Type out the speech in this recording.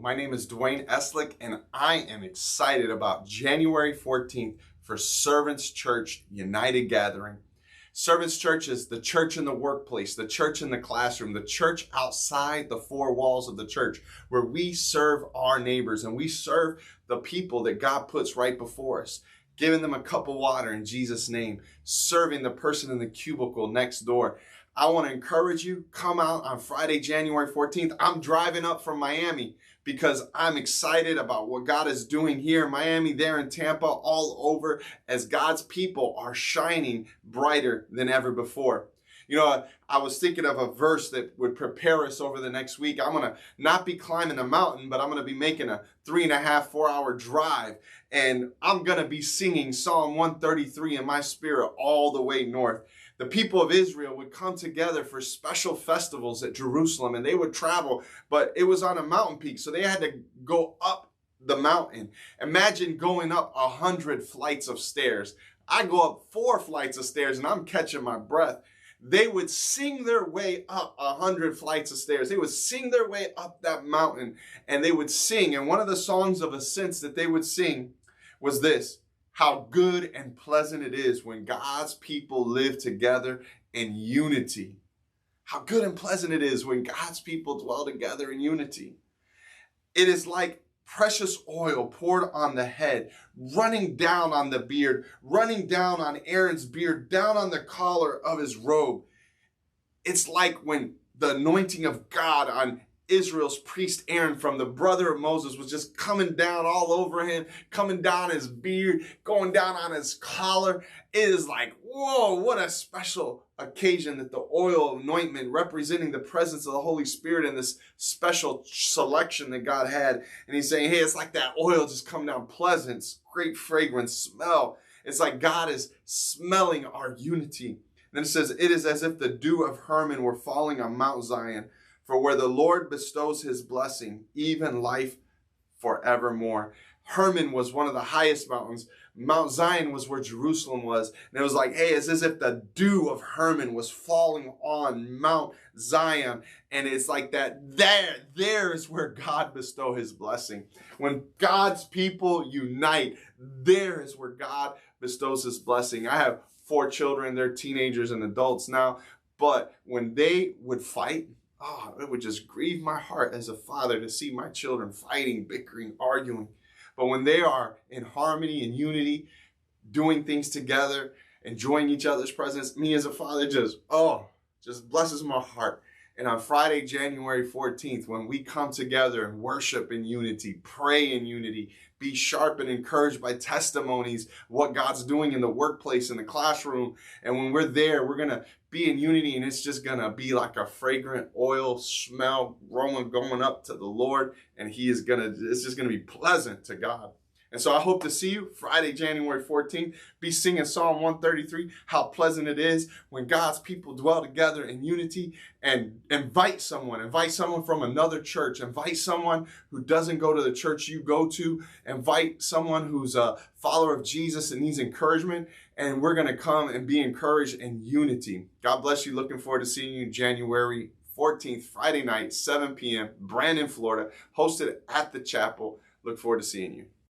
My name is Dwayne Eslick, and I am excited about January 14th for Servants Church United Gathering. Servants Church is the church in the workplace, the church in the classroom, the church outside the four walls of the church, where we serve our neighbors and we serve the people that God puts right before us, giving them a cup of water in Jesus' name, serving the person in the cubicle next door. I want to encourage you, come out on Friday, January 14th. I'm driving up from Miami because I'm excited about what God is doing here in Miami, there in Tampa, all over, as God's people are shining brighter than ever before. You know, I was thinking of a verse that would prepare us over the next week. I'm going to not be climbing a mountain, but I'm going to be making a 3.5, 4-hour drive. And I'm going to be singing Psalm 133 in my spirit all the way north. The people of Israel would come together for special festivals at Jerusalem, and they would travel, but it was on a mountain peak, so they had to go up the mountain. Imagine going up 100 flights of stairs. I go up 4 flights of stairs, and I'm catching my breath. They would sing their way up 100 flights of stairs. They would sing their way up that mountain, and they would sing. And one of the songs of ascents that they would sing was this: how good and pleasant it is when God's people live together in unity. How good and pleasant it is when God's people dwell together in unity. It is like precious oil poured on the head, running down on the beard, running down on Aaron's beard, down on the collar of his robe. It's like when the anointing of God on Israel's priest Aaron, from the brother of Moses, was just coming down all over him, coming down his beard, going down on his collar. It is like, whoa, what a special occasion that the oil of anointment representing the presence of the Holy Spirit in this special selection that God had. And he's saying, hey, it's like that oil just coming down, pleasant, great fragrance, smell. It's like God is smelling our unity. And then it says, it is as if the dew of Hermon were falling on Mount Zion, for where the Lord bestows his blessing, even life forevermore. Hermon was one of the highest mountains. Mount Zion was where Jerusalem was. And it was like, hey, it's as if the dew of Hermon was falling on Mount Zion. And it's like that, there is where God bestows his blessing. When God's people unite, there is where God bestows his blessing. I have 4 children. They're teenagers and adults now. But when they would fight, oh, it would just grieve my heart as a father to see my children fighting, bickering, arguing. But when they are in harmony and unity, doing things together, enjoying each other's presence, me as a father just blesses my heart. And on Friday, January 14th, when we come together and worship in unity, pray in unity, be sharp and encouraged by testimonies, what God's doing in the workplace, in the classroom. And when we're there, we're going to be in unity, and it's just going to be like a fragrant oil smell going up to the Lord. And it's just going to be pleasant to God. And so I hope to see you Friday, January 14th. Be singing Psalm 133, how pleasant it is when God's people dwell together in unity. And invite someone from another church. Invite someone who doesn't go to the church you go to. Invite someone who's a follower of Jesus and needs encouragement. And we're going to come and be encouraged in unity. God bless you. Looking forward to seeing you January 14th, Friday night, 7 p.m., Brandon, Florida, hosted at the chapel. Look forward to seeing you.